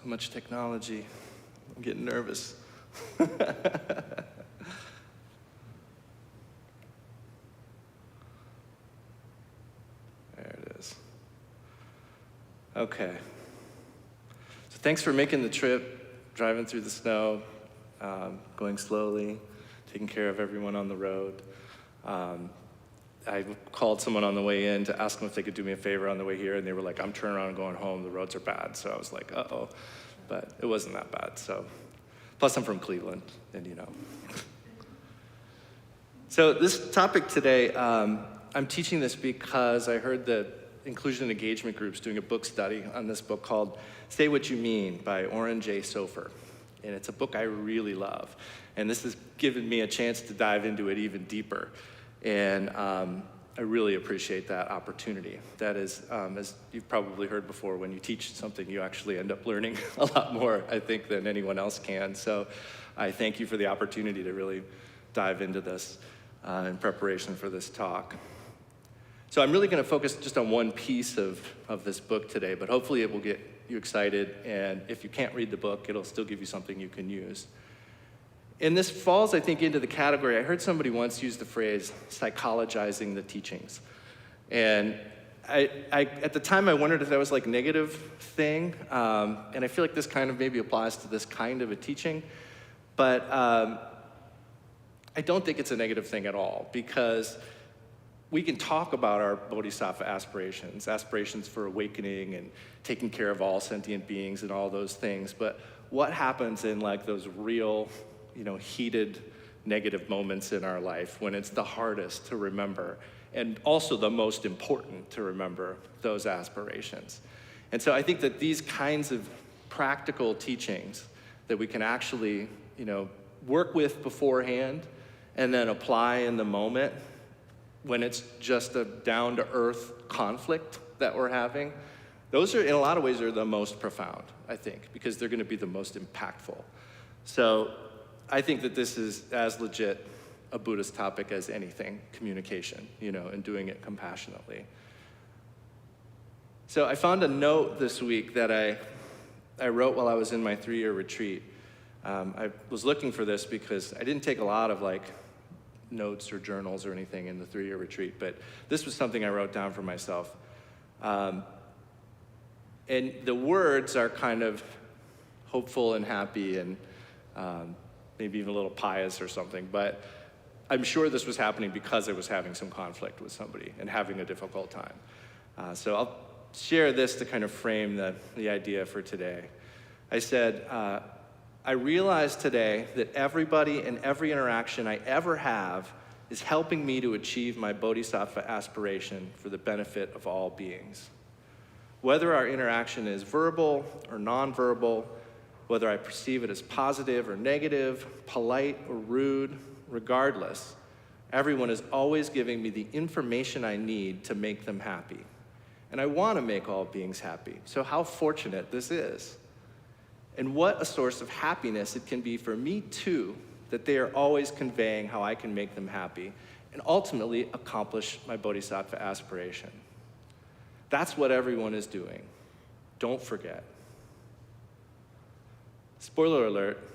So much technology. I'm getting nervous. There it is. Okay. So thanks for making the trip, driving through the snow, going slowly, taking care of everyone on the road. I called someone on the way in to ask them if they could do me a favor on the way here, and they were like, I'm turning around and going home, the roads are bad. So I was like, uh-oh, but it wasn't that bad. So, plus I'm from Cleveland, and you know. So this topic today, I'm teaching this because I heard the inclusion and engagement groups doing a book study on this book called Say What You Mean by Oren J. Sofer. And it's a book I really love. And this has given me a chance to dive into it even deeper. And I really appreciate that opportunity. That is, as you've probably heard before, when you teach something, you actually end up learning a lot more, I think, than anyone else can. So I thank you for the opportunity to really dive into this in preparation for this talk. So I'm really going to focus just on one piece of this book today, but hopefully it will get you excited. And if you can't read the book, it'll still give you something you can use. And this falls, I think, into the category, I heard somebody once use the phrase, psychologizing the teachings. And I at the time, I wondered if that was like a negative thing. And I feel like this kind of maybe applies to this kind of a teaching. But I don't think it's a negative thing at all, because we can talk about our bodhisattva aspirations for awakening and taking care of all sentient beings and all those things. But what happens in like those real, heated, negative moments in our life when it's the hardest to remember and also the most important to remember those aspirations? And so I think that these kinds of practical teachings that we can actually, work with beforehand and then apply in the moment when it's just a down-to-earth conflict that we're having, those are, in a lot of ways, are the most profound, I think, because they're going to be the most impactful. So I think that this is as legit a Buddhist topic as anything, communication, and doing it compassionately. So I found a note this week that I wrote while I was in my 3-year retreat. I was looking for this because I didn't take a lot of notes or journals or anything in the 3-year retreat, but this was something I wrote down for myself. And the words are kind of hopeful and happy and maybe even a little pious or something, but I'm sure this was happening because I was having some conflict with somebody and having a difficult time. So I'll share this to kind of frame the idea for today. I said, I realize today that everybody and every interaction I ever have is helping me to achieve my bodhisattva aspiration for the benefit of all beings. Whether our interaction is verbal or nonverbal, whether I perceive it as positive or negative, polite or rude, regardless, everyone is always giving me the information I need to make them happy. And I want to make all beings happy, so how fortunate this is. And what a source of happiness it can be for me too, that they are always conveying how I can make them happy and ultimately accomplish my bodhisattva aspiration. That's what everyone is doing. Don't forget. Spoiler alert,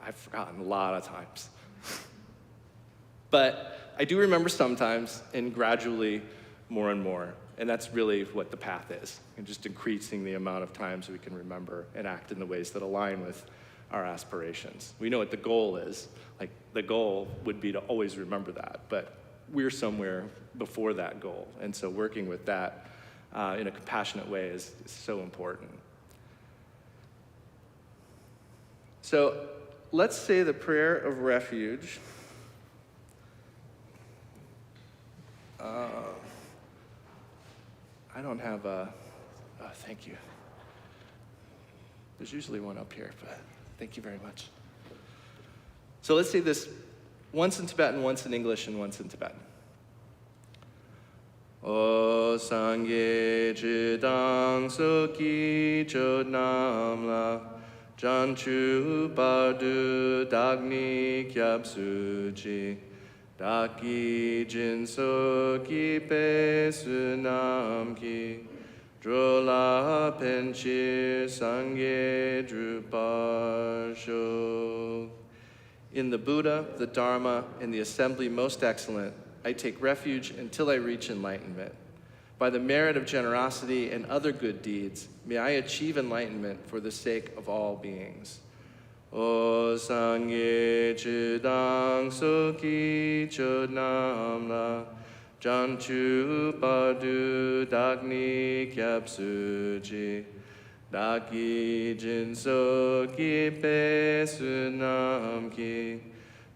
I've forgotten a lot of times. But I do remember sometimes, and gradually more and more. And that's really what the path is, and just increasing the amount of times we can remember and act in the ways that align with our aspirations. We know what the goal is. The goal would be to always remember that, but we're somewhere before that goal. And so working with that in a compassionate way is so important. So let's say the prayer of refuge. I don't have thank you. There's usually one up here, but thank you very much. So let's say this once in Tibetan, once in English, and once in Tibetan. O Sangye Chidang Soki Chodnamla Janchu Bardu Dagni Kyapsuji Daki Jinso Ki Pe Sunam Ki drola penchi sangye drupa sho. In the Buddha, the Dharma, and the assembly most excellent, I take refuge until I reach enlightenment. By the merit of generosity and other good deeds, may I achieve enlightenment for the sake of all beings. O Sangye Chidang Sukhi Chodnamla Janchu Padu Dagni Kyapsuji Daki Jinso Ki Pe Sunam Ki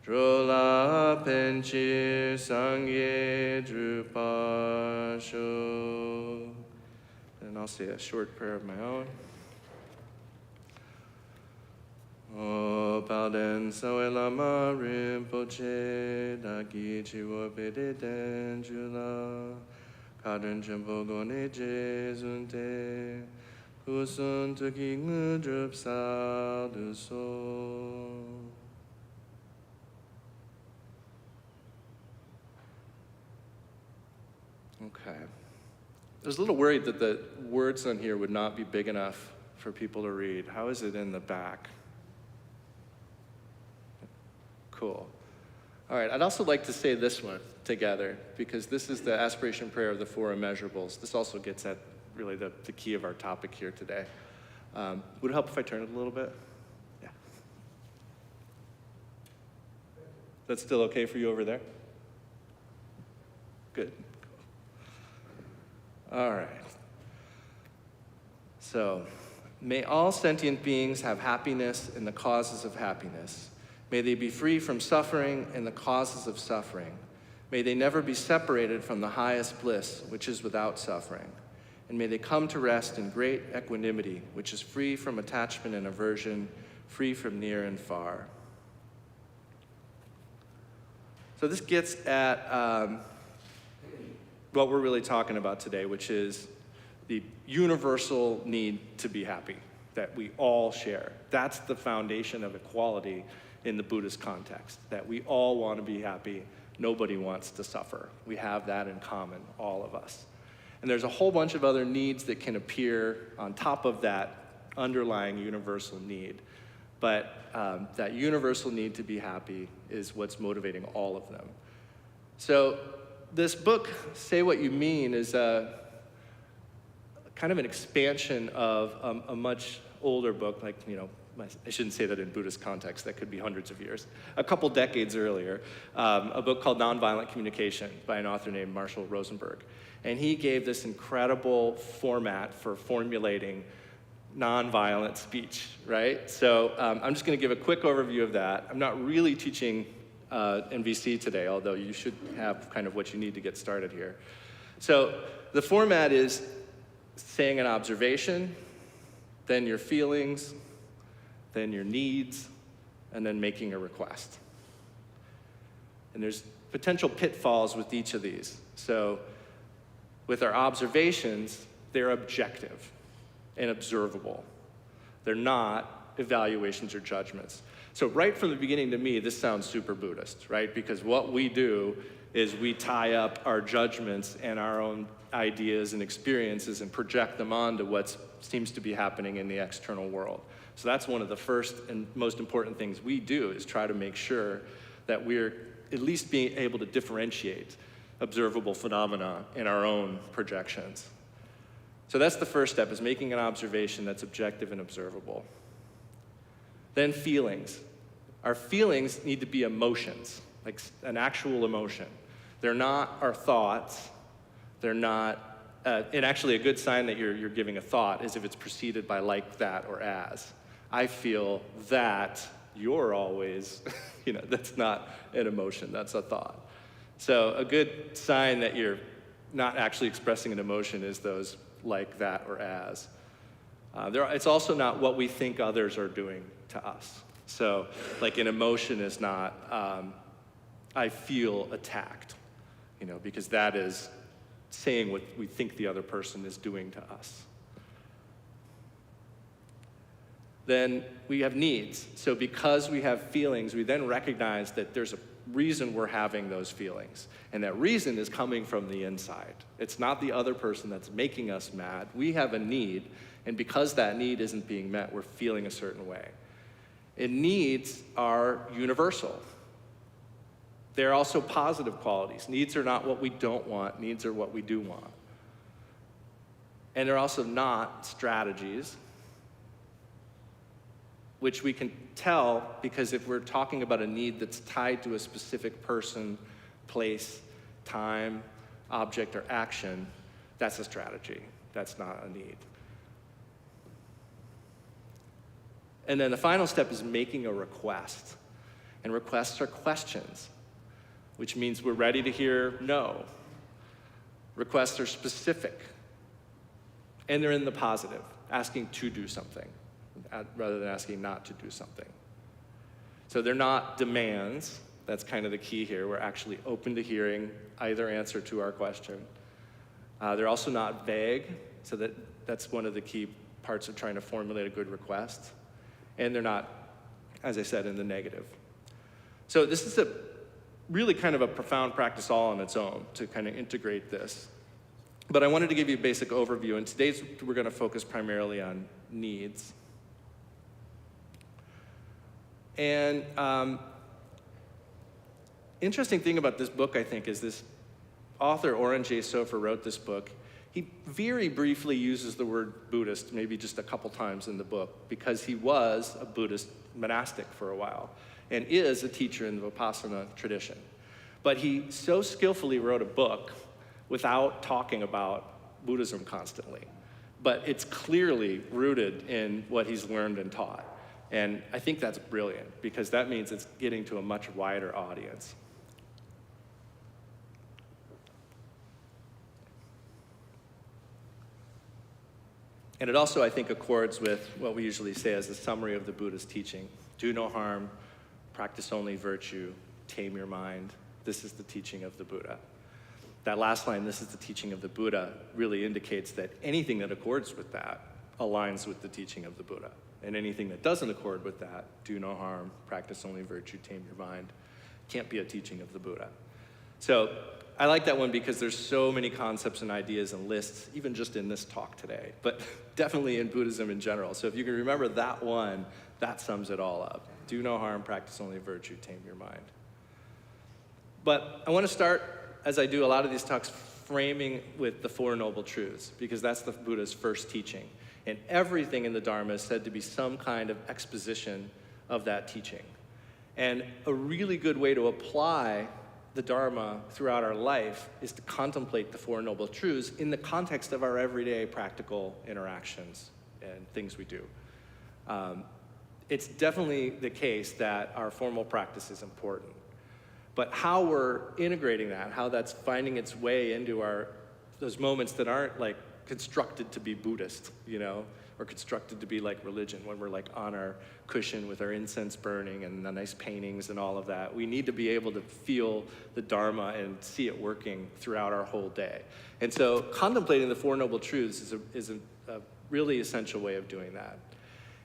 Drola Penchi Sangye Drupa Sho. And I'll say a short prayer of my own. O Palden Sawe Lama Rinpoche Daki Chiwo Pede Den Jula Kadren Jempo Gone Jezunte Kusun Tuki Ngudrup Sal Du So. Okay. I was a little worried that the words on here would not be big enough for people to read. How is it in the back? Cool. All right, I'd also like to say this one together, because this is the aspiration prayer of the four immeasurables. This also gets at really the key of our topic here today. Would it help if I turn it a little bit? Yeah. That's still okay for you over there? Good. All right. So, may all sentient beings have happiness in the causes of happiness. May they be free from suffering and the causes of suffering. May they never be separated from the highest bliss, which is without suffering. And may they come to rest in great equanimity, which is free from attachment and aversion, free from near and far. So this gets at what we're really talking about today, which is the universal need to be happy that we all share. That's the foundation of equality in the Buddhist context, that we all want to be happy. Nobody wants to suffer. We have that in common, all of us. And there's a whole bunch of other needs that can appear on top of that underlying universal need. But that universal need to be happy is what's motivating all of them. So this book, Say What You Mean, is kind of an expansion of a much older book, like, you know, I shouldn't say that in Buddhist context, that could be hundreds of years. A couple decades earlier, a book called Nonviolent Communication by an author named Marshall Rosenberg. And he gave this incredible format for formulating nonviolent speech, right? So I'm just gonna give a quick overview of that. I'm not really teaching NVC today, although you should have kind of what you need to get started here. So the format is saying an observation, then your feelings, then your needs, and then making a request. And there's potential pitfalls with each of these. So with our observations, they're objective and observable. They're not evaluations or judgments. So right from the beginning, to me, this sounds super Buddhist, right? Because what we do is we tie up our judgments and our own ideas and experiences and project them onto what seems to be happening in the external world. So that's one of the first and most important things we do, is try to make sure that we're at least being able to differentiate observable phenomena in our own projections. So that's the first step, is making an observation that's objective and observable. Then feelings. Our feelings need to be emotions, like an actual emotion. They're not our thoughts. They're not, and actually a good sign that you're giving a thought is if it's preceded by like, that, or as. I feel that you're always, that's not an emotion, that's a thought. So a good sign that you're not actually expressing an emotion is those like, that, or as. It's also not what we think others are doing to us. So like an emotion is not, I feel attacked, because that is saying what we think the other person is doing to us. Then we have needs. So because we have feelings, we then recognize that there's a reason we're having those feelings. And that reason is coming from the inside. It's not the other person that's making us mad. We have a need, and because that need isn't being met, we're feeling a certain way. And needs are universal. They're also positive qualities. Needs are not what we don't want. Needs are what we do want. And they're also not strategies, which we can tell because if we're talking about a need that's tied to a specific person, place, time, object, or action, that's a strategy. That's not a need. And then the final step is making a request. And requests are questions, which means we're ready to hear no. Requests are specific. And they're in the positive, asking to do something rather than asking not to do something. So they're not demands. That's kind of the key here. We're actually open to hearing either answer to our question. They're also not vague, so that's one of the key parts of trying to formulate a good request. And they're not, as I said, in the negative. So this is a really kind of a profound practice all on its own to kind of integrate this. But I wanted to give you a basic overview, and today's we're going to focus primarily on needs. And interesting thing about this book, I think, is this author, Oren J. Sofer, wrote this book. He very briefly uses the word Buddhist, maybe just a couple times in the book, because he was a Buddhist monastic for a while and is a teacher in the Vipassana tradition. But he so skillfully wrote a book without talking about Buddhism constantly. But it's clearly rooted in what he's learned and taught. And I think that's brilliant, because that means it's getting to a much wider audience. And it also, I think, accords with what we usually say as a summary of the Buddha's teaching. Do no harm, practice only virtue, tame your mind. This is the teaching of the Buddha. That last line, this is the teaching of the Buddha, really indicates that anything that accords with that aligns with the teaching of the Buddha. And anything that doesn't accord with that, do no harm, practice only virtue, tame your mind, can't be a teaching of the Buddha. So I like that one because there's so many concepts and ideas and lists, even just in this talk today, but definitely in Buddhism in general. So if you can remember that one, that sums it all up. Do no harm, practice only virtue, tame your mind. But I want to start, as I do a lot of these talks, framing with the Four Noble Truths, because that's the Buddha's first teaching. And everything in the Dharma is said to be some kind of exposition of that teaching. And a really good way to apply the Dharma throughout our life is to contemplate the Four Noble Truths in the context of our everyday practical interactions and things we do. It's definitely the case that our formal practice is important. But how we're integrating that, how that's finding its way into those moments that aren't like constructed to be Buddhist, or constructed to be like religion, when we're like on our cushion with our incense burning and the nice paintings and all of that. We need to be able to feel the Dharma and see it working throughout our whole day. And so contemplating the Four Noble Truths is a really essential way of doing that.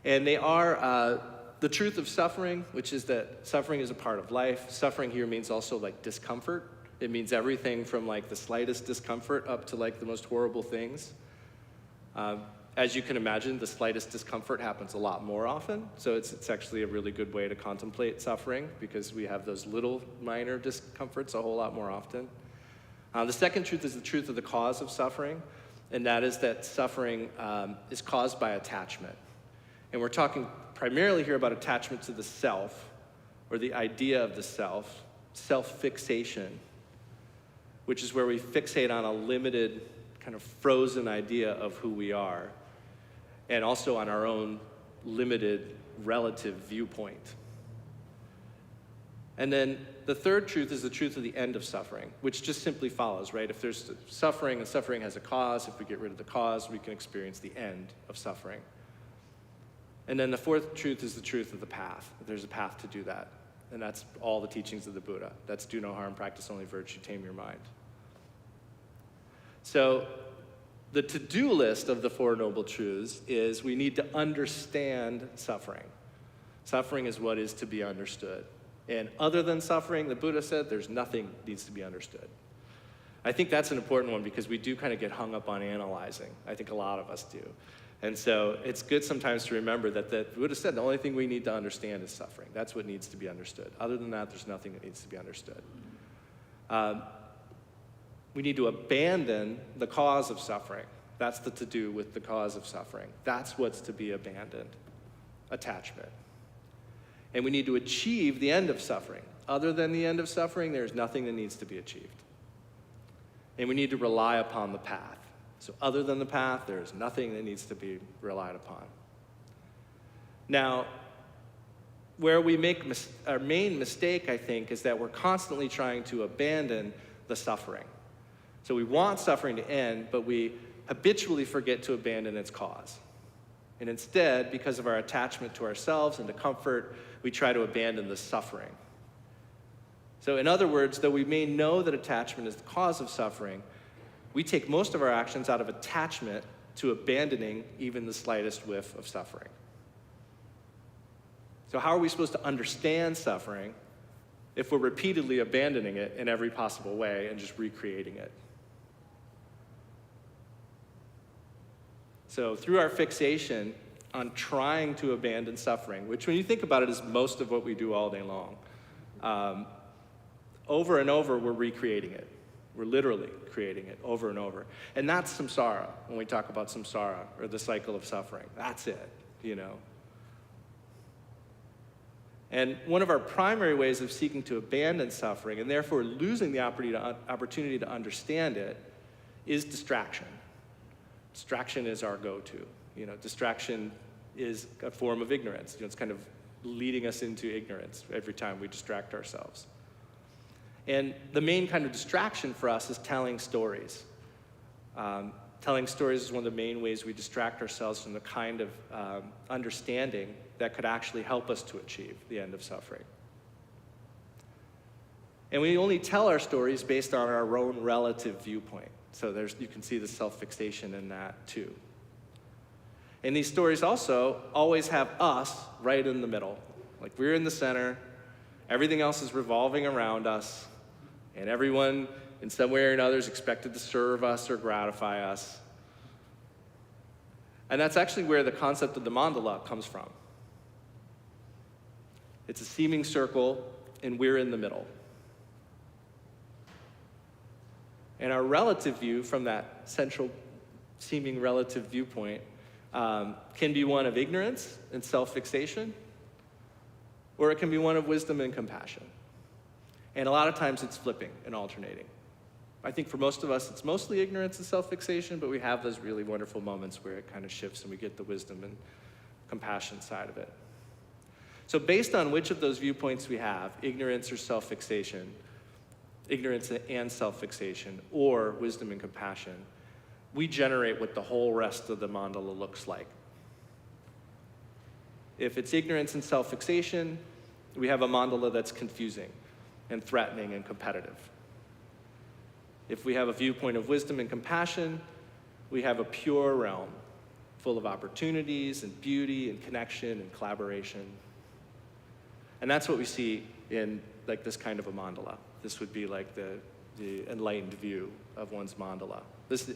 And they are the truth of suffering, which is that suffering is a part of life. Suffering here means also like discomfort. It means everything from like the slightest discomfort up to like the most horrible things. As you can imagine, the slightest discomfort happens a lot more often. So it's actually a really good way to contemplate suffering, because we have those little minor discomforts a whole lot more often. The second truth is the truth of the cause of suffering, and that is that suffering is caused by attachment. And we're talking primarily here about attachment to the self, or the idea of the self, self-fixation, which is where we fixate on a limited, kind of frozen idea of who we are, and also on our own limited relative viewpoint. And then the third truth is the truth of the end of suffering, which just simply follows, right? If there's suffering and suffering has a cause, if we get rid of the cause, we can experience the end of suffering. And then the fourth truth is the truth of the path. There's a path to do that. And that's all the teachings of the Buddha. That's do no harm, practice only virtue, tame your mind. So the to-do list of the Four Noble Truths is we need to understand suffering. Suffering is what is to be understood. And other than suffering, the Buddha said, there's nothing needs to be understood. I think that's an important one because we do kind of get hung up on analyzing. I think a lot of us do. And so it's good sometimes to remember that the Buddha said the only thing we need to understand is suffering. That's what needs to be understood. Other than that, there's nothing that needs to be understood. We need to abandon the cause of suffering. That's the to-do with the cause of suffering. That's what's to be abandoned, attachment. And we need to achieve the end of suffering. Other than the end of suffering, there's nothing that needs to be achieved. And we need to rely upon the path. So other than the path, there's nothing that needs to be relied upon. Now, where we make our main mistake, I think, is that we're constantly trying to abandon the suffering. So we want suffering to end, but we habitually forget to abandon its cause. And instead, because of our attachment to ourselves and to comfort, we try to abandon the suffering. So in other words, though we may know that attachment is the cause of suffering, we take most of our actions out of attachment to abandoning even the slightest whiff of suffering. So how are we supposed to understand suffering if we're repeatedly abandoning it in every possible way and just recreating it? So through our fixation on trying to abandon suffering, which when you think about it is most of what we do all day long, over and over we're recreating it. We're literally creating it over and over. And that's samsara, when we talk about samsara, or the cycle of suffering. That's it, you know. And one of our primary ways of seeking to abandon suffering, and therefore losing the opportunity to understand it, is distraction. Distraction is our go-to. You know, distraction is a form of ignorance. You know, it's kind of leading us into ignorance every time we distract ourselves. And the main kind of distraction for us is telling stories. Telling stories is one of the main ways we distract ourselves from the kind of understanding that could actually help us to achieve the end of suffering. And we only tell our stories based on our own relative viewpoint. So you can see the self-fixation in that too. And these stories also always have us right in the middle. Like we're in the center, everything else is revolving around us, and everyone in some way or another is expected to serve us or gratify us. And that's actually where the concept of the mandala comes from. It's a seeming circle, and we're in the middle. And our relative view from that central seeming relative viewpoint can be one of ignorance and self-fixation, or it can be one of wisdom and compassion. And a lot of times it's flipping and alternating. I think for most of us it's mostly ignorance and self-fixation, but we have those really wonderful moments where it kind of shifts and we get the wisdom and compassion side of it. So based on which of those viewpoints we have, ignorance or self-fixation, ignorance and self-fixation, or wisdom and compassion, we generate what the whole rest of the mandala looks like. If it's ignorance and self-fixation, we have a mandala that's confusing and threatening and competitive. If we have a viewpoint of wisdom and compassion, we have a pure realm full of opportunities and beauty and connection and collaboration. And that's what we see in like this kind of a mandala. This would be like the enlightened view of one's mandala.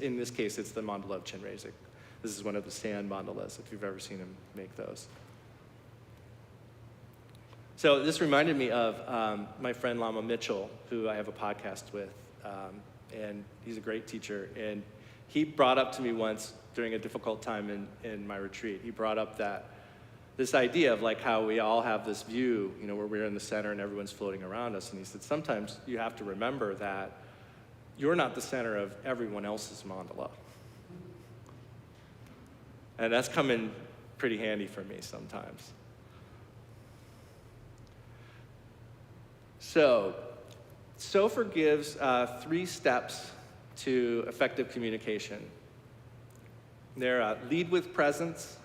In this case, it's the mandala of Chenrezig. This is one of the sand mandalas, if you've ever seen him make those. So this reminded me of my friend Lama Mitchell, who I have a podcast with, and he's a great teacher. And he brought up to me once during a difficult time in my retreat, he brought up this idea of like how we all have this view, you know, where we're in the center and everyone's floating around us. And he said, sometimes you have to remember that you're not the center of everyone else's mandala. And that's come in pretty handy for me sometimes. So, Sofer gives 3 steps to effective communication. They're lead with presence,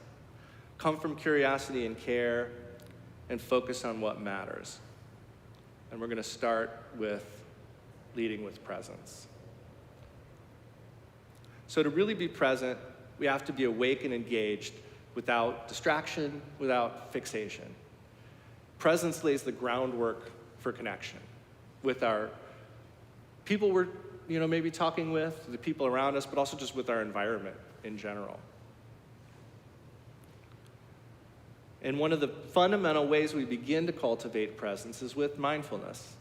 come from curiosity and care, and focus on what matters. And we're going to start with leading with presence. So to really be present, we have to be awake and engaged without distraction, without fixation. Presence lays the groundwork for connection with our people we're maybe talking with, the people around us, but also just with our environment in general. And one of the fundamental ways we begin to cultivate presence is with mindfulness.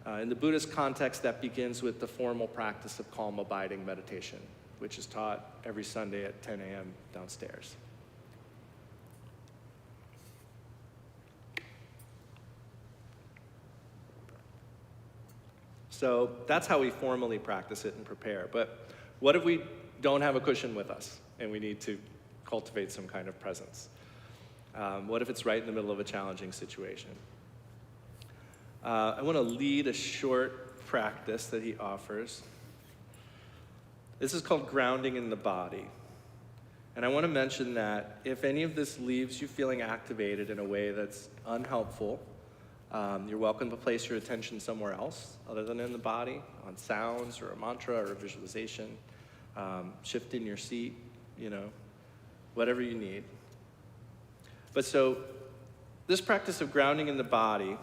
In the Buddhist context, that begins with the formal practice of calm abiding meditation, which is taught every Sunday at 10 a.m. downstairs. So that's how we formally practice it and prepare. But what if we don't have a cushion with us and we need to cultivate some kind of presence? What if it's right in the middle of a challenging situation? I want to lead a short practice that he offers. This is called grounding in the body. And I want to mention that if any of this leaves you feeling activated in a way that's unhelpful, you're welcome to place your attention somewhere else other than in the body, on sounds or a mantra or a visualization, shift in your seat, whatever you need. But so this practice of grounding in the body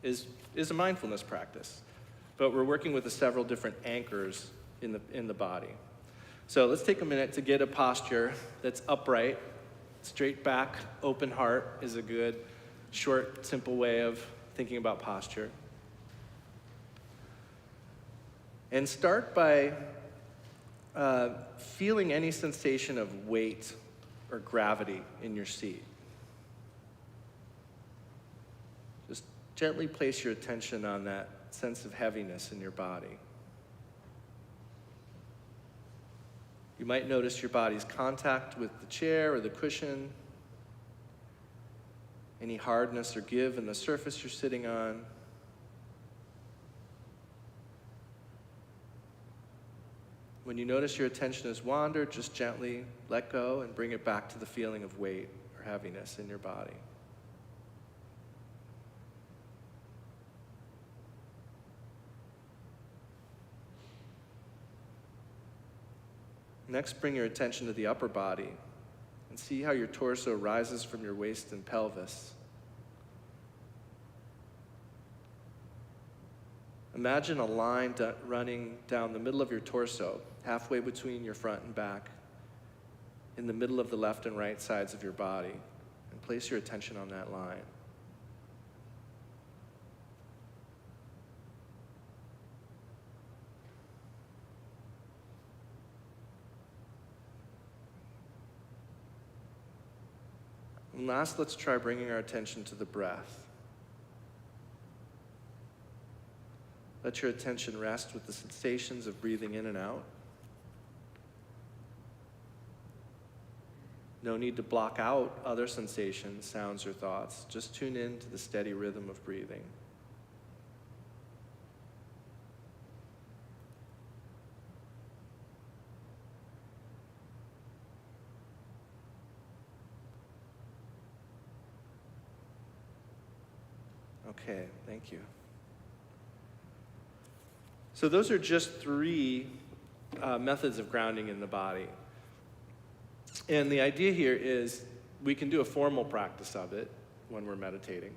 is a mindfulness practice, but we're working with several different anchors in the body. So let's take a minute to get a posture that's upright, straight back, open heart is a good, short, simple way of thinking about posture. And start by feeling any sensation of weight or gravity in your seat. Just gently place your attention on that sense of heaviness in your body. You might notice your body's contact with the chair or the cushion, any hardness or give in the surface you're sitting on. When you notice your attention has wandered, just gently let go and bring it back to the feeling of weight or heaviness in your body. Next, bring your attention to the upper body and see how your torso rises from your waist and pelvis. Imagine a line running down the middle of your torso, halfway between your front and back, in the middle of the left and right sides of your body, and place your attention on that line. And last, let's try bringing our attention to the breath. Let your attention rest with the sensations of breathing in and out. No need to block out other sensations, sounds, or thoughts. Just tune in to the steady rhythm of breathing. Okay, thank you. So those are just three methods of grounding in the body. And the idea here is we can do a formal practice of it when we're meditating,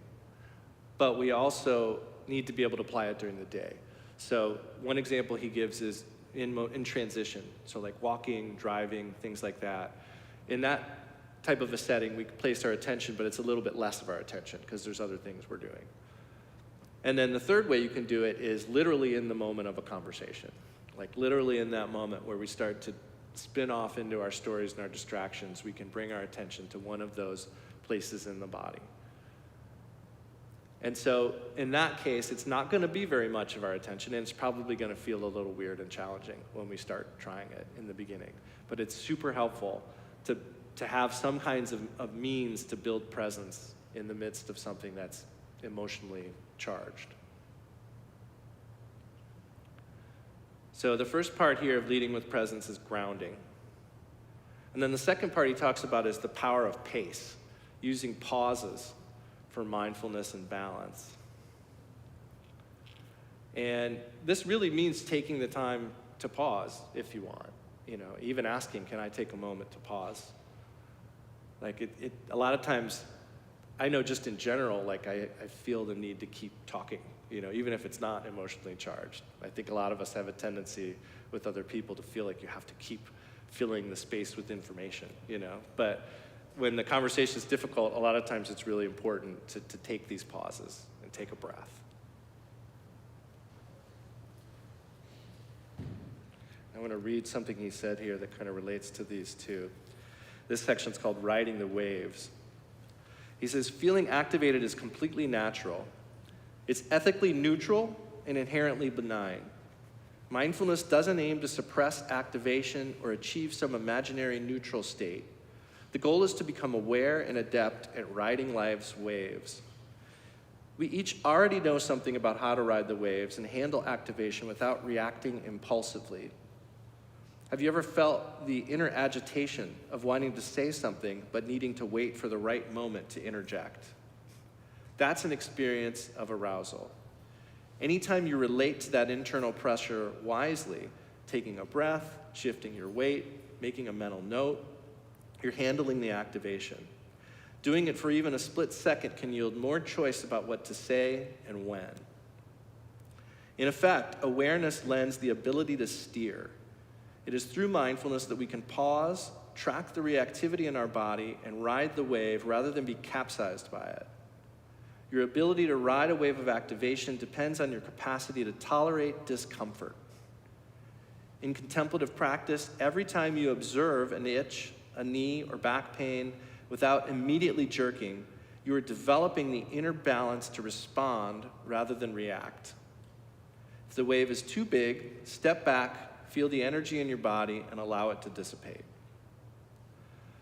but we also need to be able to apply it during the day. So one example he gives is in transition, so like walking, driving, things like that. In that type of a setting, we can place our attention, but it's a little bit less of our attention because there's other things we're doing. And then the third way you can do it is literally in the moment of a conversation. Like literally in that moment where we start to spin off into our stories and our distractions, we can bring our attention to one of those places in the body. And so in that case, it's not going to be very much of our attention, and it's probably going to feel a little weird and challenging when we start trying it in the beginning. But it's super helpful to have some kinds of means to build presence in the midst of something that's emotionally charged. So the first part here of leading with presence is grounding. And then the second part he talks about is the power of pace, using pauses for mindfulness and balance. And this really means taking the time to pause if you want. Even asking, can I take a moment to pause? Like a lot of times I know just in general, like I feel the need to keep talking, even if it's not emotionally charged. I think a lot of us have a tendency with other people to feel like you have to keep filling the space with information, But when the conversation is difficult, a lot of times it's really important to take these pauses and take a breath. I want to read something he said here that kind of relates to these two. This section's called Riding the Waves. He says, feeling activated is completely natural. It's ethically neutral and inherently benign. Mindfulness doesn't aim to suppress activation or achieve some imaginary neutral state. The goal is to become aware and adept at riding life's waves. We each already know something about how to ride the waves and handle activation without reacting impulsively. Have you ever felt the inner agitation of wanting to say something but needing to wait for the right moment to interject? That's an experience of arousal. Anytime you relate to that internal pressure wisely, taking a breath, shifting your weight, making a mental note, you're handling the activation. Doing it for even a split second can yield more choice about what to say and when. In effect, awareness lends the ability to steer. It is through mindfulness that we can pause, track the reactivity in our body, and ride the wave rather than be capsized by it. Your ability to ride a wave of activation depends on your capacity to tolerate discomfort. In contemplative practice, every time you observe an itch, a knee, or back pain without immediately jerking, you are developing the inner balance to respond rather than react. If the wave is too big, step back, feel the energy in your body, and allow it to dissipate.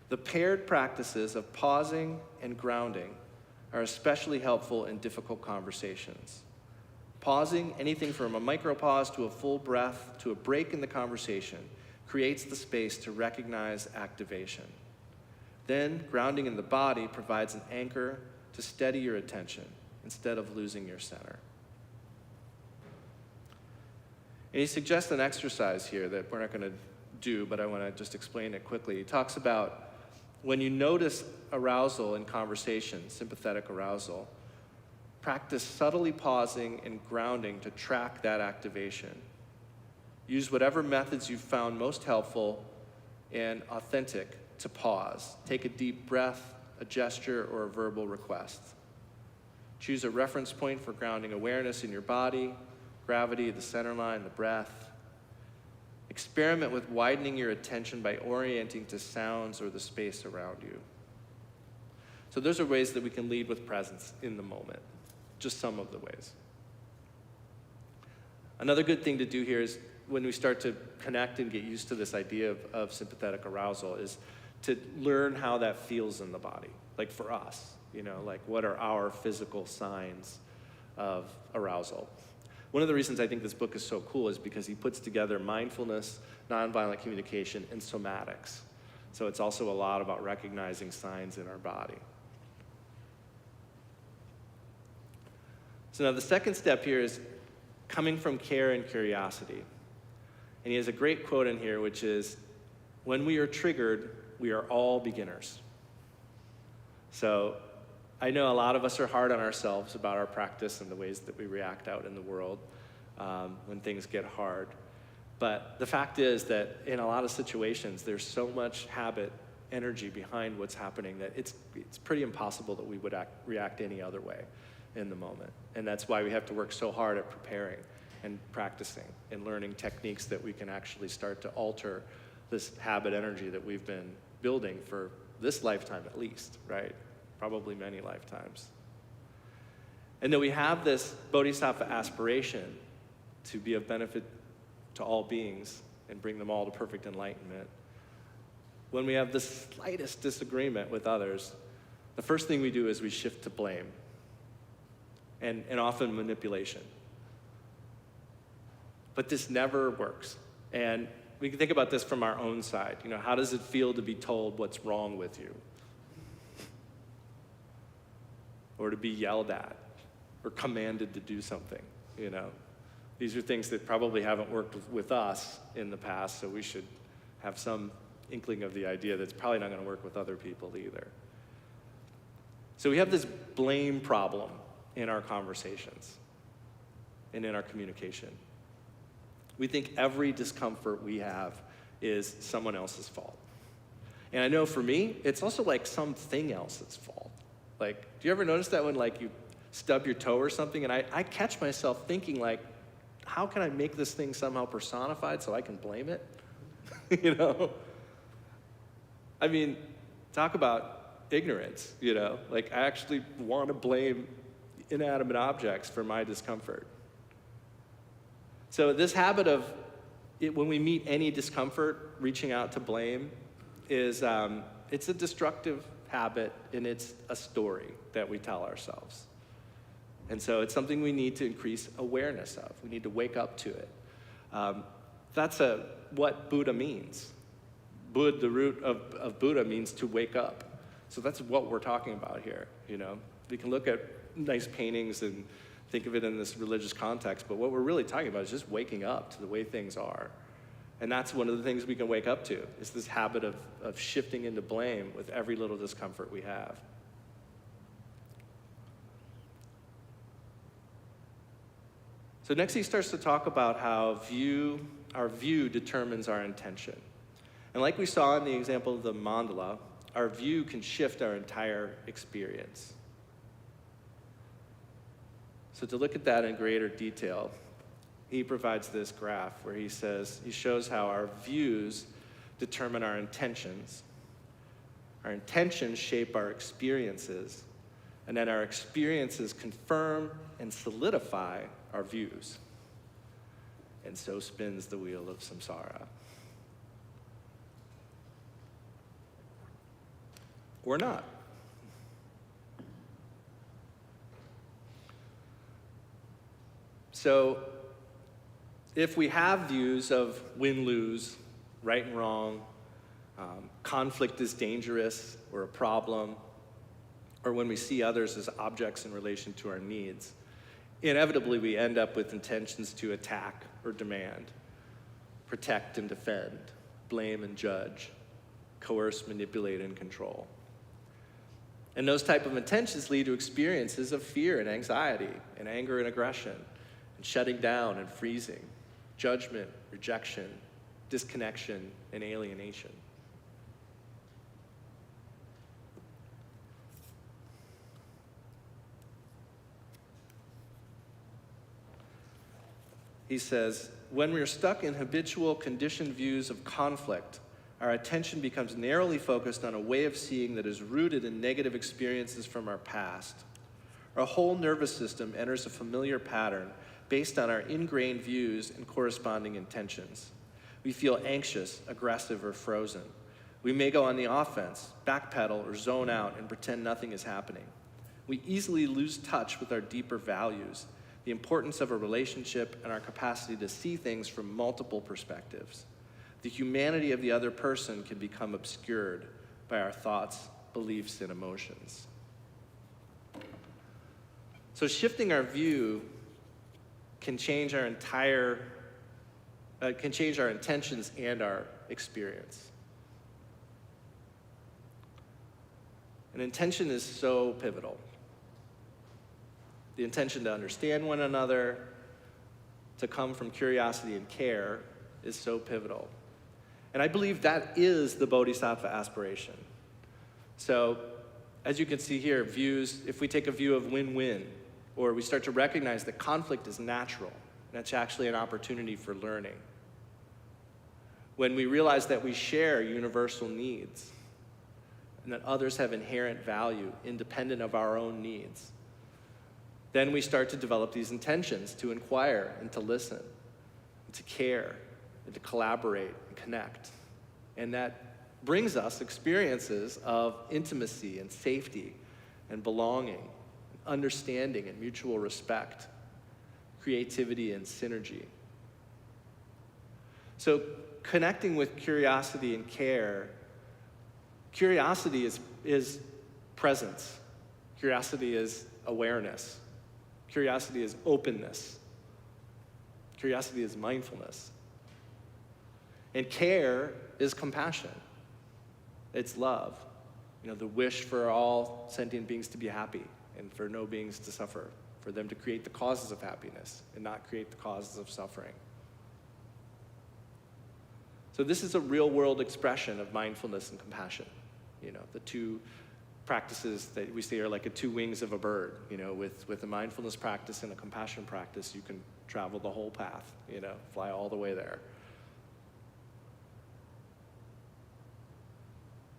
The paired practices of pausing and grounding are especially helpful in difficult conversations. Pausing, anything from a micropause to a full breath to a break in the conversation, creates the space to recognize activation. Then, grounding in the body provides an anchor to steady your attention instead of losing your center. And he suggests an exercise here that we're not going to do, but I want to just explain it quickly. He talks about when you notice arousal in conversation, sympathetic arousal, practice subtly pausing and grounding to track that activation. Use whatever methods you've found most helpful and authentic to pause. Take a deep breath, a gesture, or a verbal request. Choose a reference point for grounding awareness in your body, gravity, the center line, the breath. Experiment with widening your attention by orienting to sounds or the space around you. So those are ways that we can lead with presence in the moment. Just some of the ways. Another good thing to do here is when we start to connect and get used to this idea of sympathetic arousal is to learn how that feels in the body. Like for us, like what are our physical signs of arousal? One of the reasons I think this book is so cool is because he puts together mindfulness, nonviolent communication, and somatics. So it's also a lot about recognizing signs in our body. So now the second step here is coming from care and curiosity. And he has a great quote in here, which is, when we are triggered, we are all beginners. So I know a lot of us are hard on ourselves about our practice and the ways that we react out in the world when things get hard. But the fact is that in a lot of situations, there's so much habit, energy behind what's happening that it's pretty impossible that we would react any other way in the moment. And that's why we have to work so hard at preparing and practicing and learning techniques that we can actually start to alter this habit energy that we've been building for this lifetime at least, right? Probably many lifetimes. And that we have this bodhisattva aspiration to be of benefit to all beings and bring them all to perfect enlightenment. When we have the slightest disagreement with others, the first thing we do is we shift to blame and often manipulation. But this never works. And we can think about this from our own side. How does it feel to be told what's wrong with you? Or to be yelled at or commanded to do something, These are things that probably haven't worked with us in the past, so we should have some inkling of the idea that it's probably not going to work with other people either. So So we have this blame problem in our conversations and in our communication. We think every discomfort we have is someone else's fault. And I know for me, it's also like something else's fault. Like, do you ever notice that when like you stub your toe or something, and I catch myself thinking like, how can I make this thing somehow personified so I can blame it? You know? I mean, talk about ignorance, you know? Like, I actually want to blame inanimate objects for my discomfort. So this habit of, when we meet any discomfort, reaching out to blame is, it's a destructive habit, and it's a story that we tell ourselves. And so it's something we need to increase awareness of. We need to wake up to it. That's what Buddha means. The root of Buddha means to wake up. So that's what we're talking about here, you know? We can look at nice paintings and think of it in this religious context, but what we're really talking about is just waking up to the way things are. And that's one of the things we can wake up to, is this habit of shifting into blame with every little discomfort we have. So next he starts to talk about how our view determines our intention. And like we saw in the example of the mandala, our view can shift our entire experience. So to look at that in greater detail, he provides this graph where he shows how our views determine our intentions. Our intentions shape our experiences, and then our experiences confirm and solidify our views. And so spins the wheel of samsara. Or not. So if we have views of win-lose, right and wrong, conflict is dangerous or a problem, or when we see others as objects in relation to our needs, inevitably we end up with intentions to attack or demand, protect and defend, blame and judge, coerce, manipulate, and control. And those type of intentions lead to experiences of fear and anxiety and anger and aggression and shutting down and freezing, judgment, rejection, disconnection, and alienation. He says, when we're stuck in habitual conditioned views of conflict, our attention becomes narrowly focused on a way of seeing that is rooted in negative experiences from our past. Our whole nervous system enters a familiar pattern based on our ingrained views and corresponding intentions. We feel anxious, aggressive, or frozen. We may go on the offense, backpedal, or zone out and pretend nothing is happening. We easily lose touch with our deeper values, the importance of a relationship, and our capacity to see things from multiple perspectives. The humanity of the other person can become obscured by our thoughts, beliefs, and emotions. So shifting our view can change our intentions and our experience. An intention is so pivotal. The intention to understand one another, to come from curiosity and care, is so pivotal. And I believe that is the Bodhisattva aspiration. So, as you can see here, views, if we take a view of win-win, or we start to recognize that conflict is natural, and it's actually an opportunity for learning. When we realize that we share universal needs, and that others have inherent value independent of our own needs, then we start to develop these intentions to inquire and to listen, and to care, and to collaborate and connect. And that brings us experiences of intimacy and safety and belonging, understanding and mutual respect, creativity and synergy. So connecting with curiosity and care, curiosity is presence. Curiosity is awareness. Curiosity is openness. Curiosity is mindfulness. And care is compassion. It's love. The wish for all sentient beings to be happy and for no beings to suffer, for them to create the causes of happiness and not create the causes of suffering. So this is a real-world expression of mindfulness and compassion. The two practices that we say are like two wings of a bird. With a mindfulness practice and a compassion practice, you can travel the whole path, fly all the way there.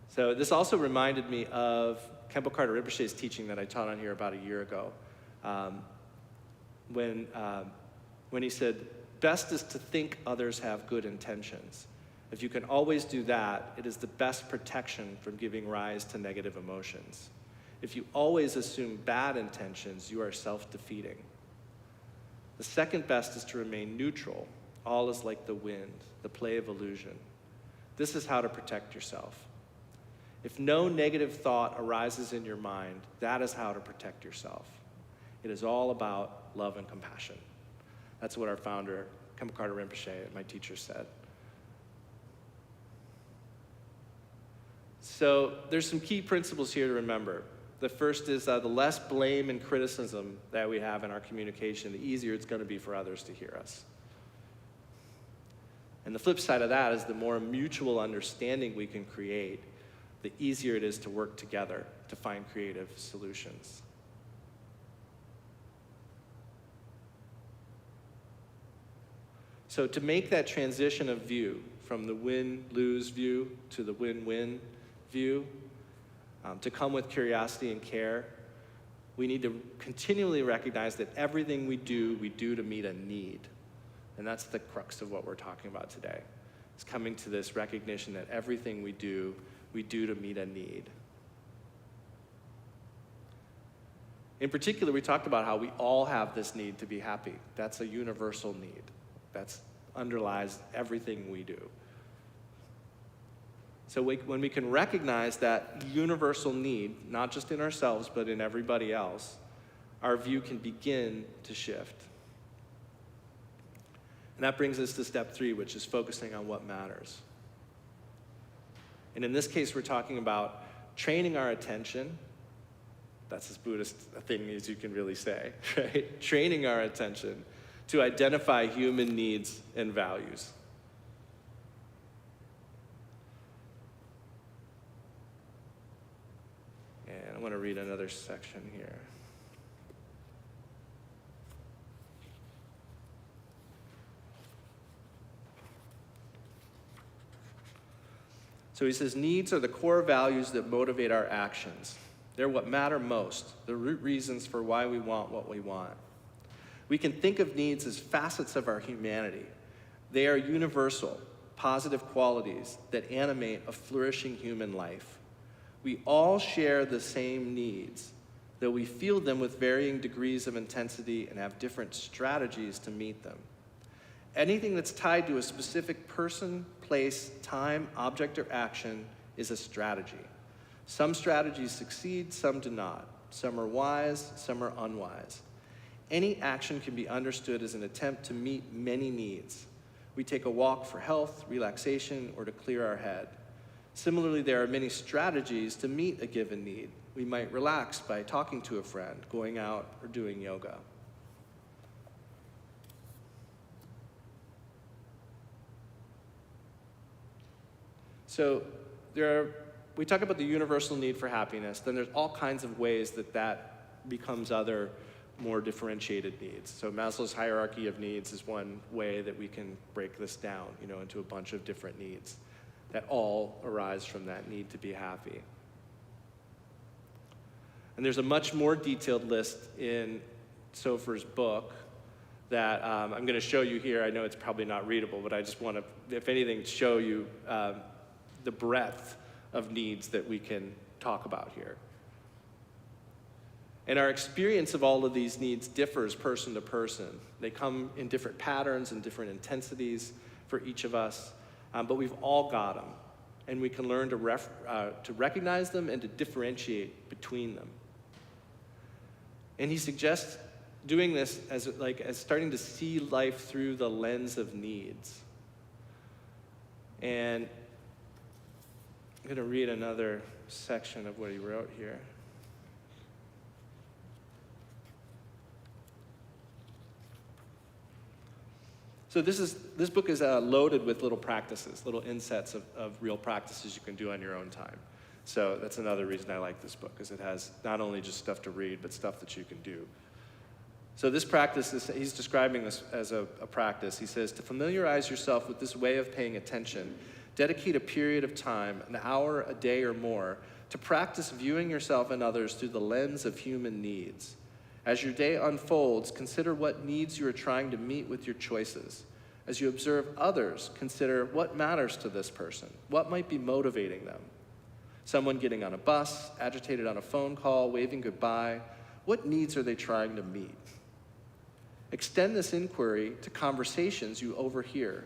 So this also reminded me of Khenpo Karthar Rinpoche's teaching that I taught on here about a year ago, when he said, best is to think others have good intentions. If you can always do that, it is the best protection from giving rise to negative emotions. If you always assume bad intentions, you are self-defeating. The second best is to remain neutral. All is like the wind, the play of illusion. This is how to protect yourself. If no negative thought arises in your mind, that is how to protect yourself. It is all about love and compassion. That's what our founder, Khenpo Karthar Rinpoche, my teacher, said. So there's some key principles here to remember. The first is the less blame and criticism that we have in our communication, the easier it's going to be for others to hear us. And the flip side of that is the more mutual understanding we can create, the easier it is to work together to find creative solutions. So to make that transition of view from the win-lose view to the win-win view, to come with curiosity and care, we need to continually recognize that everything we do to meet a need. And that's the crux of what we're talking about today. It's coming to this recognition that everything we do to meet a need. In particular, we talked about how we all have this need to be happy. That's a universal need. That underlies everything we do. So when we can recognize that universal need, not just in ourselves, but in everybody else, our view can begin to shift. And that brings us to step 3, which is focusing on what matters. And in this case, we're talking about training our attention. That's as Buddhist a thing as you can really say, right? Training our attention to identify human needs and values. And I want to read another section here. So he says, needs are the core values that motivate our actions. They're what matter most, the root reasons for why we want what we want. We can think of needs as facets of our humanity. They are universal, positive qualities that animate a flourishing human life. We all share the same needs, though we feel them with varying degrees of intensity and have different strategies to meet them. Anything that's tied to a specific person, place, time, object, or action is a strategy. Some strategies succeed, some do not. Some are wise, some are unwise. Any action can be understood as an attempt to meet many needs. We take a walk for health, relaxation, or to clear our head. Similarly, there are many strategies to meet a given need. We might relax by talking to a friend, going out, or doing yoga. So we talk about the universal need for happiness, then there's all kinds of ways that becomes other more differentiated needs. So Maslow's hierarchy of needs is one way that we can break this down, into a bunch of different needs that all arise from that need to be happy. And there's a much more detailed list in Sofer's book that I'm going to show you here. I know it's probably not readable, but I just want to, if anything, show you the breadth of needs that we can talk about here. And our experience of all of these needs differs person to person. They come in different patterns and different intensities for each of us, but we've all got them. And we can learn to recognize them and to differentiate between them. And he suggests doing this as starting to see life through the lens of needs. And I'm going to read another section of what he wrote here. So this book is loaded with little practices, little insets of real practices you can do on your own time. So that's another reason I like this book, is it has not only just stuff to read, but stuff that you can do. So this practice, he's describing this as a practice. He says, to familiarize yourself with this way of paying attention, dedicate a period of time, an hour, a day, or more, to practice viewing yourself and others through the lens of human needs. As your day unfolds, consider what needs you are trying to meet with your choices. As you observe others, consider what matters to this person, what might be motivating them. Someone getting on a bus, agitated on a phone call, waving goodbye. What needs are they trying to meet? Extend this inquiry to conversations you overhear,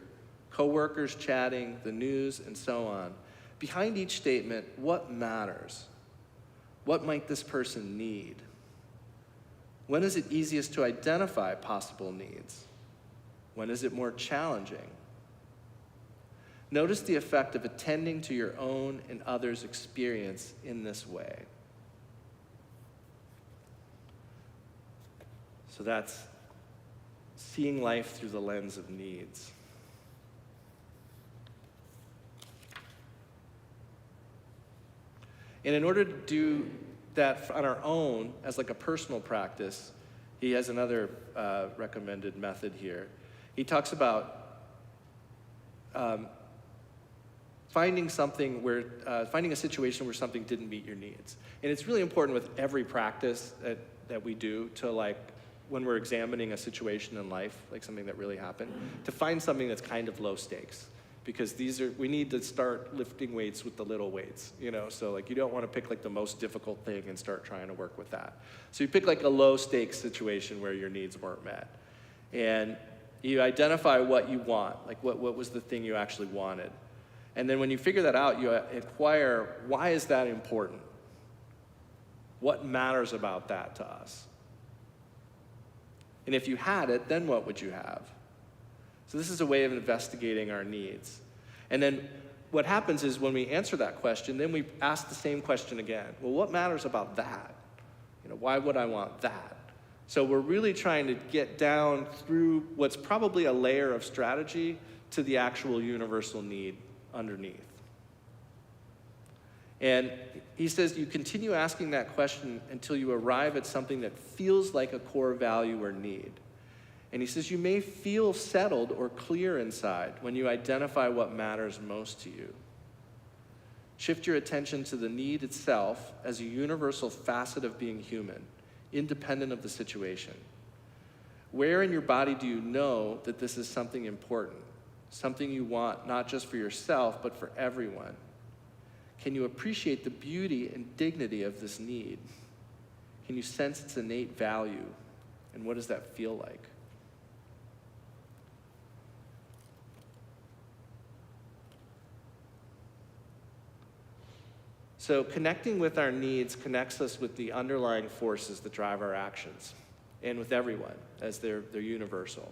coworkers chatting, the news, and so on. Behind each statement, what matters? What might this person need? When is it easiest to identify possible needs? When is it more challenging? Notice the effect of attending to your own and others' experience in this way. So that's seeing life through the lens of needs. And in order to do that on our own as like a personal practice, he has another recommended method here. He talks about finding a situation where something didn't meet your needs. And it's really important with every practice that we do to, like, when we're examining a situation in life, like something that really happened, to find something that's kind of low stakes. Because we need to start lifting weights with the little weights, So like you don't want to pick like the most difficult thing and start trying to work with that. So you pick like a low stakes situation where your needs weren't met. And you identify what you want, like what was the thing you actually wanted. And then when you figure that out, you inquire, why is that important? What matters about that to us? And if you had it, then what would you have? So this is a way of investigating our needs. And then what happens is when we answer that question, then we ask the same question again. Well, what matters about that? Why would I want that? So we're really trying to get down through what's probably a layer of strategy to the actual universal need underneath. And he says you continue asking that question until you arrive at something that feels like a core value or need. And he says you may feel settled or clear inside when you identify what matters most to you. Shift your attention to the need itself as a universal facet of being human, independent of the situation. Where in your body do you know that this is something important, something you want not just for yourself, but for everyone? Can you appreciate the beauty and dignity of this need? Can you sense its innate value? And what does that feel like? So connecting with our needs connects us with the underlying forces that drive our actions, and with everyone, as they're universal.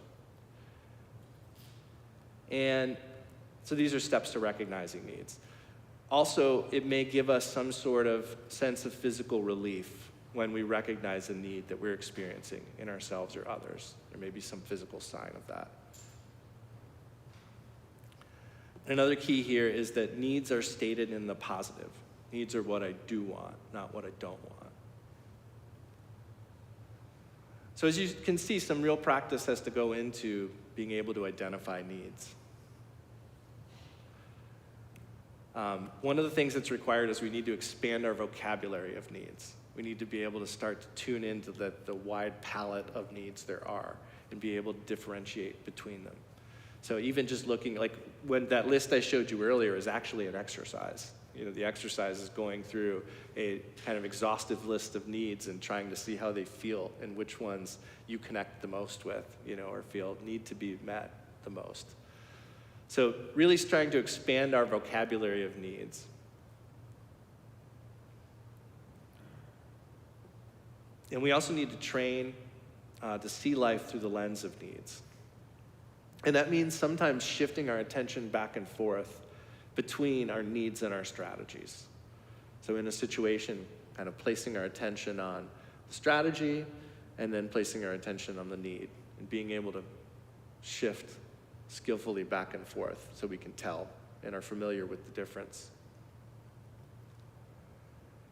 And so these are steps to recognizing needs. Also, it may give us some sort of sense of physical relief when we recognize a need that we're experiencing in ourselves or others. There may be some physical sign of that. Another key here is that needs are stated in the positive. Needs are what I do want, not what I don't want. So as you can see, some real practice has to go into being able to identify needs. One of the things that's required is we need to expand our vocabulary of needs. We need to be able to start to tune into the wide palette of needs there are and be able to differentiate between them. So even just looking, like when that list I showed you earlier is actually an exercise. The exercise is going through a kind of exhaustive list of needs and trying to see how they feel and which ones you connect the most with, or feel need to be met the most. So really trying to expand our vocabulary of needs. And we also need to train to see life through the lens of needs. And that means sometimes shifting our attention back and forth between our needs and our strategies. So in a situation, kind of placing our attention on the strategy and then placing our attention on the need and being able to shift skillfully back and forth so we can tell and are familiar with the difference.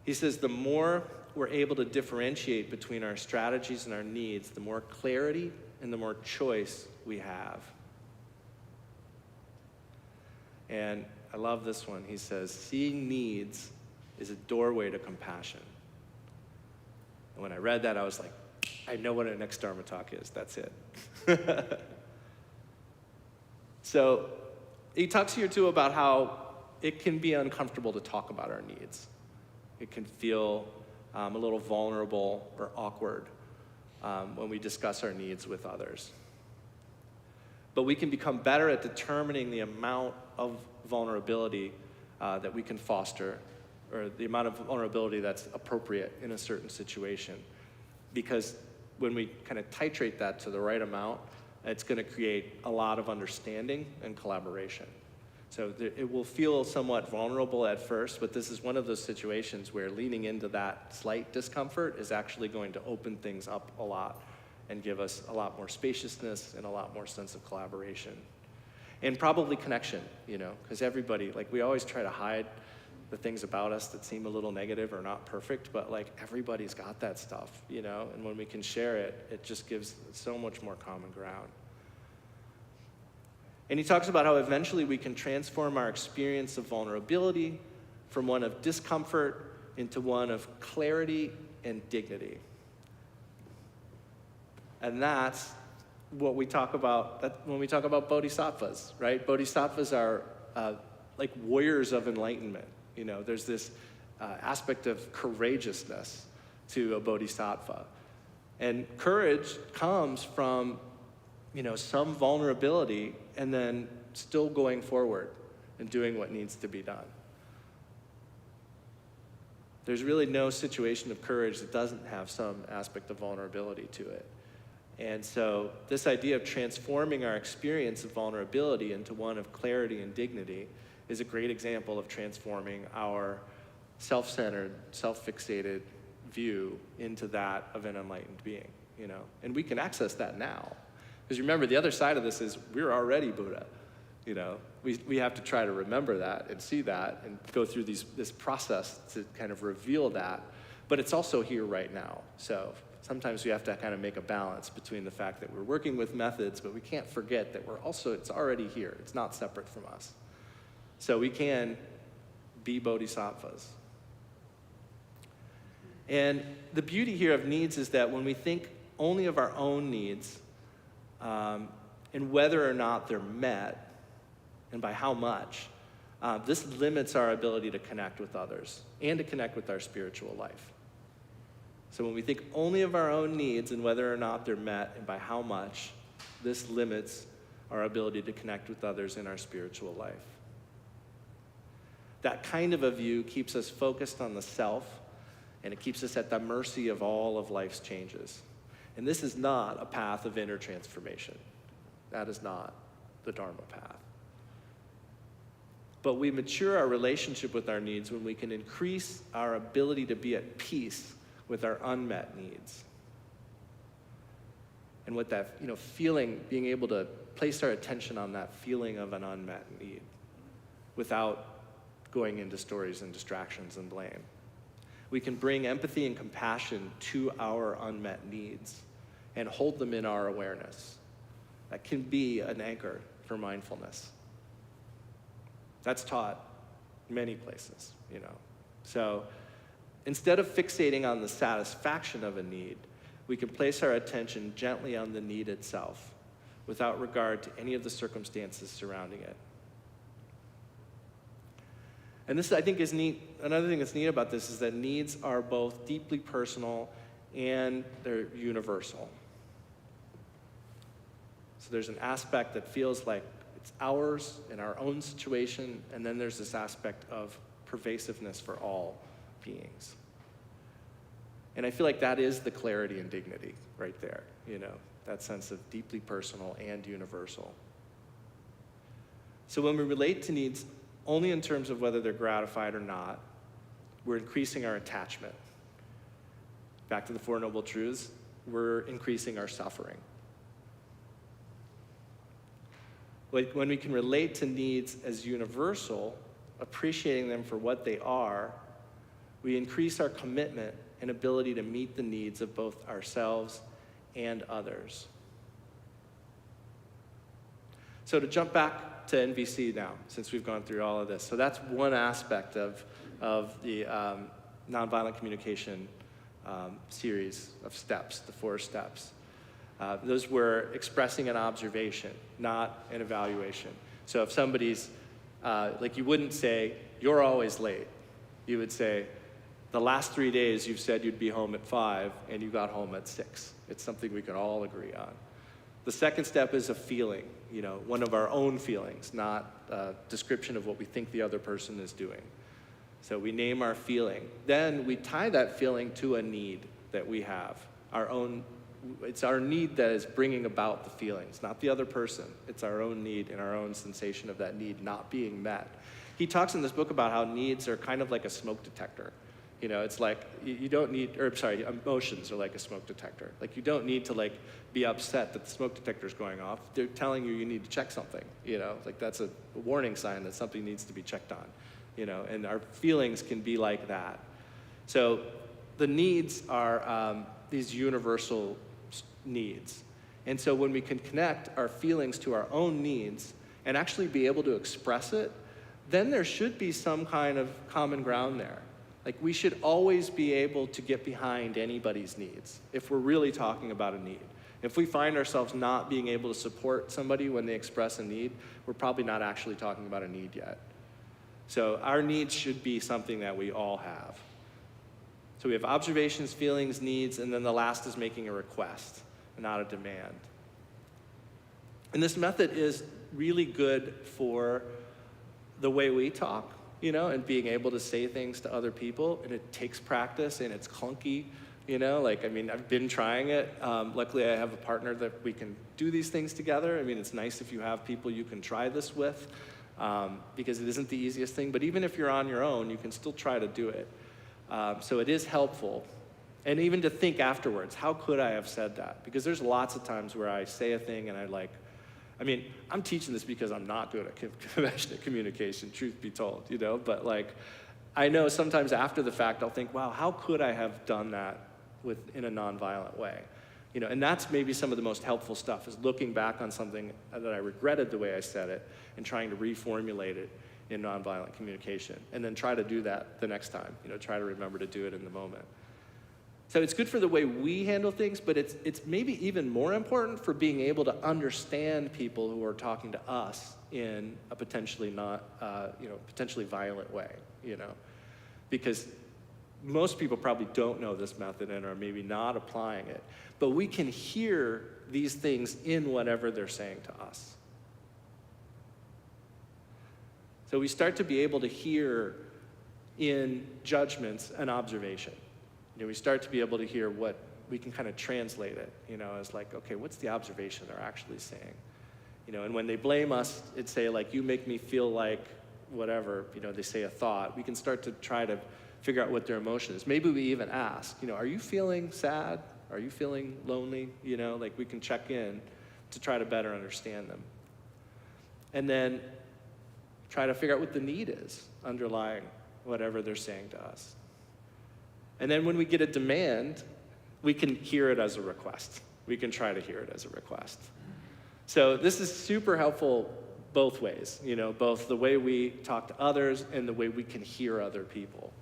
He says the more we're able to differentiate between our strategies and our needs, the more clarity and the more choice we have. And I love this one. He says, seeing needs is a doorway to compassion. And when I read that, I was like, I know what our next Dharma talk is. That's it. So he talks here too about how it can be uncomfortable to talk about our needs. It can feel a little vulnerable or awkward when we discuss our needs with others. But we can become better at determining the amount of vulnerability that we can foster, or the amount of vulnerability that's appropriate in a certain situation. Because when we kind of titrate that to the right amount, it's going to create a lot of understanding and collaboration. So it will feel somewhat vulnerable at first, but this is one of those situations where leaning into that slight discomfort is actually going to open things up a lot and give us a lot more spaciousness and a lot more sense of collaboration. And probably connection, because everybody, we always try to hide the things about us that seem a little negative or not perfect, but everybody's got that stuff, and when we can share it, it just gives so much more common ground. And he talks about how eventually we can transform our experience of vulnerability from one of discomfort into one of clarity and dignity. And that's what we talk about when we talk about bodhisattvas, right? Bodhisattvas are like warriors of enlightenment. There's this aspect of courageousness to a bodhisattva. And courage comes from, some vulnerability and then still going forward and doing what needs to be done. There's really no situation of courage that doesn't have some aspect of vulnerability to it. And so this idea of transforming our experience of vulnerability into one of clarity and dignity is a great example of transforming our self-centered, self-fixated view into that of an enlightened being, And we can access that now. Because remember, the other side of this is we're already Buddha. We have to try to remember that and see that and go through this process to kind of reveal that. But it's also here right now. So sometimes we have to kind of make a balance between the fact that we're working with methods, but we can't forget that it's already here. It's not separate from us. So we can be bodhisattvas. And the beauty here of needs is that when we think only of our own needs, and whether or not they're met, and by how much, this limits our ability to connect with others and to connect with our spiritual life. So when we think only of our own needs and whether or not they're met and by how much, this limits our ability to connect with others in our spiritual life. That kind of a view keeps us focused on the self, and it keeps us at the mercy of all of life's changes. And this is not a path of inner transformation. That is not the Dharma path. But we mature our relationship with our needs when we can increase our ability to be at peace with our unmet needs. And with that, feeling, being able to place our attention on that feeling of an unmet need without going into stories and distractions and blame. We can bring empathy and compassion to our unmet needs and hold them in our awareness. That can be an anchor for mindfulness. That's taught many places, So instead of fixating on the satisfaction of a need, we can place our attention gently on the need itself without regard to any of the circumstances surrounding it. And this, I think, is neat. Another thing that's neat about this is that needs are both deeply personal and they're universal. So there's an aspect that feels like it's ours in our own situation, and then there's this aspect of pervasiveness for all beings. And I feel like that is the clarity and dignity right there, that sense of deeply personal and universal. So when we relate to needs only in terms of whether they're gratified or not, we're increasing our attachment. Back to the Four Noble Truths, we're increasing our suffering. When we can relate to needs as universal, appreciating them for what they are, we increase our commitment and ability to meet the needs of both ourselves and others. So to jump back to NVC now, since we've gone through all of this. So that's one aspect of the nonviolent communication series of steps, the 4 steps. Those were expressing an observation, not an evaluation. So if somebody's, like you wouldn't say, you're always late. You would say, the last 3 days you've said you'd be home at 5 and you got home at 6. It's something we can all agree on. The second step is a feeling, one of our own feelings, not a description of what we think the other person is doing. So we name our feeling. Then we tie that feeling to a need that we have, our own. It's our need that is bringing about the feelings, not the other person. It's our own need and our own sensation of that need not being met. He talks in this book about how needs are kind of like a smoke detector. It's like you don't need, emotions are like a smoke detector. Like you don't need to be upset that the smoke detector is going off. They're telling you need to check something. Like that's a warning sign that something needs to be checked on. And our feelings can be like that. So the needs are these universal needs. And so when we can connect our feelings to our own needs and actually be able to express it, then there should be some kind of common ground there. Like we should always be able to get behind anybody's needs if we're really talking about a need. If we find ourselves not being able to support somebody when they express a need, we're probably not actually talking about a need yet. So our needs should be something that we all have. So we have observations, feelings, needs, and then the last is making a request, not a demand. And this method is really good for the way we talk, and being able to say things to other people. And it takes practice, and it's clunky, I've been trying it. Luckily, I have a partner that we can do these things together. It's nice if you have people you can try this with, because it isn't the easiest thing. But even if you're on your own, you can still try to do it. So it is helpful. And even to think afterwards, how could I have said that? Because there's lots of times where I say a thing and I'm teaching this because I'm not good at compassionate communication, truth be told, but I know sometimes after the fact, I'll think, wow, how could I have done that in a nonviolent way? And that's maybe some of the most helpful stuff, is looking back on something that I regretted the way I said it and trying to reformulate it in nonviolent communication, and then try to do that the next time, try to remember to do it in the moment. So it's good for the way we handle things, but it's maybe even more important for being able to understand people who are talking to us in a potentially potentially violent way, because most people probably don't know this method and are maybe not applying it, but we can hear these things in whatever they're saying to us. So we start to be able to hear in judgments an observation. We start to be able to hear what we can kind of translate it, as okay, what's the observation they're actually saying? And when they blame us, it's say you make me feel like whatever, they say a thought. We can start to try to figure out what their emotion is. Maybe we even ask, are you feeling sad? Are you feeling lonely? We can check in to try to better understand them. And then try to figure out what the need is underlying whatever they're saying to us. And then when we get a demand, we can hear it as a request. We can try to hear it as a request. So this is super helpful both ways, both the way we talk to others and the way we can hear other people.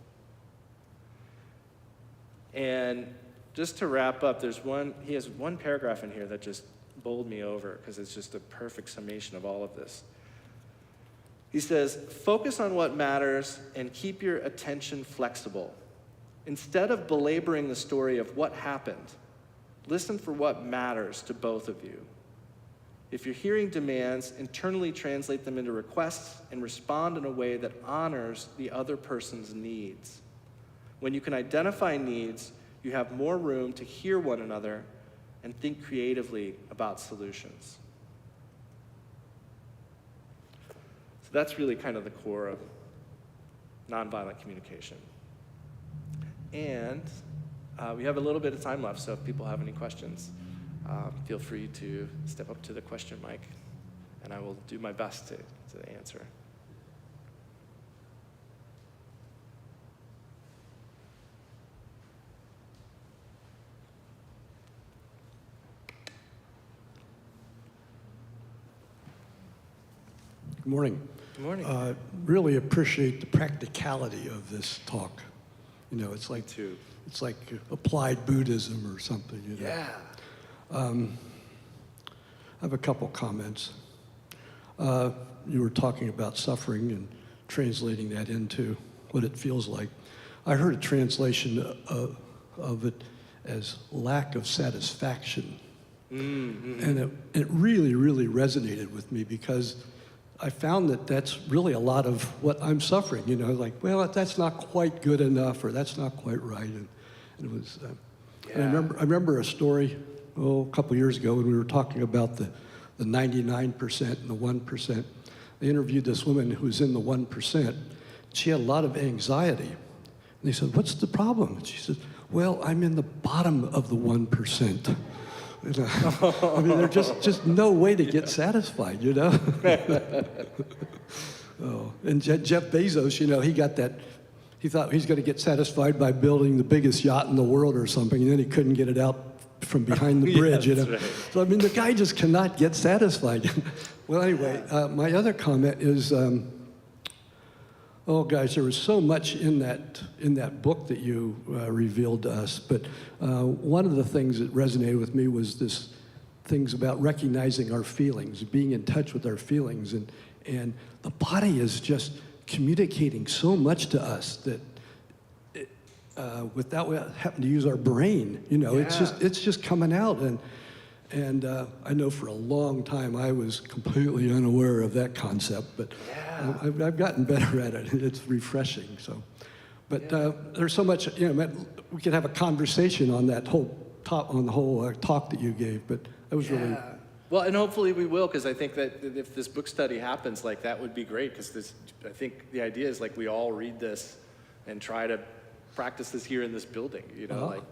And just to wrap up, he has one paragraph in here that just bowled me over because it's just a perfect summation of all of this. He says, focus on what matters and keep your attention flexible. Instead of belaboring the story of what happened, listen for what matters to both of you. If you're hearing demands, internally translate them into requests and respond in a way that honors the other person's needs. When you can identify needs, you have more room to hear one another and think creatively about solutions. So that's really kind of the core of nonviolent communication. And we have a little bit of time left, so if people have any questions, feel free to step up to the question mic, and I will do my best to answer. Good morning. Good morning. Really appreciate the practicality of this talk. You know, it's like applied Buddhism or something. You know? Yeah. I have a couple comments. You were talking about suffering and translating that into what it feels like. I heard a translation of it as lack of satisfaction. Mm-hmm. And it really, really resonated with me because I found that that's really a lot of what I'm suffering, you know, like, well, that's not quite good enough, or that's not quite right. And it was, and I remember a story, a couple years ago when we were talking about the 99% and the 1%. They interviewed this woman who was in the 1%. She had a lot of anxiety. And they said, what's the problem? And she said, well, I'm in the bottom of the 1%. I mean, there's just no way to get satisfied, you know? And Jeff Bezos, you know, he thought he's going to get satisfied by building the biggest yacht in the world or something, and then he couldn't get it out from behind the bridge, you know? Right. So, I mean, the guy just cannot get satisfied. Well, anyway, my other comment is, oh, guys, there was so much in that book that you revealed to us, but one of the things that resonated with me was this things about recognizing our feelings, being in touch with our feelings, and the body is just communicating so much to us that without having to use our brain, you know, it's just coming out, and I know for a long time I was completely unaware of that concept, but I've gotten better at it. It's refreshing. So, but there's so much. You know, we could have a conversation on that whole talk that you gave. But that was really well, and hopefully we will, because I think that if this book study happens, like that would be great. Because I think the idea is like we all read this and try to practice this here in this building. You know, like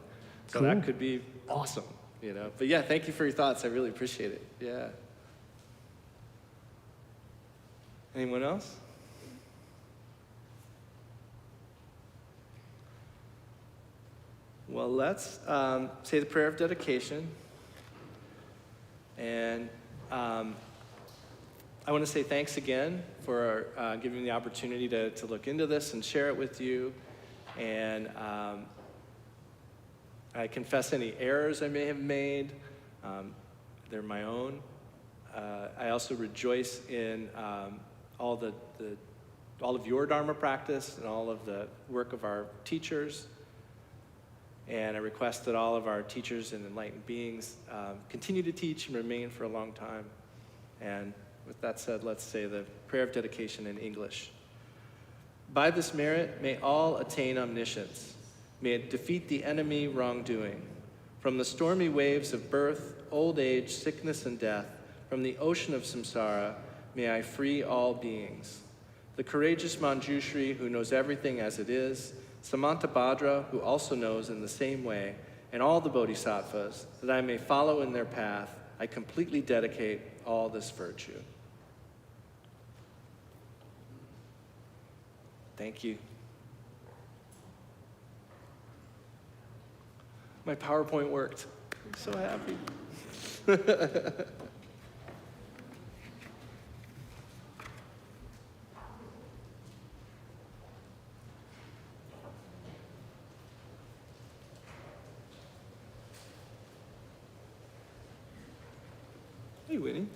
so cool. That could be awesome. You know, but yeah, thank you for your thoughts. I really appreciate it. Yeah. Anyone else? Well, let's say the prayer of dedication. And I want to say thanks again for giving me the opportunity to look into this and share it with you. And I confess any errors I may have made. They're my own. I also rejoice in all of your Dharma practice and all of the work of our teachers. And I request that all of our teachers and enlightened beings continue to teach and remain for a long time. And with that said, let's say the prayer of dedication in English. By this merit, may all attain omniscience. May it defeat the enemy wrongdoing. From the stormy waves of birth, old age, sickness, and death, from the ocean of samsara, may I free all beings. The courageous Manjushri, who knows everything as it is, Samantabhadra, who also knows in the same way, and all the bodhisattvas, that I may follow in their path, I completely dedicate all this virtue. Thank you. My PowerPoint worked. I'm so happy. Hey, Winnie.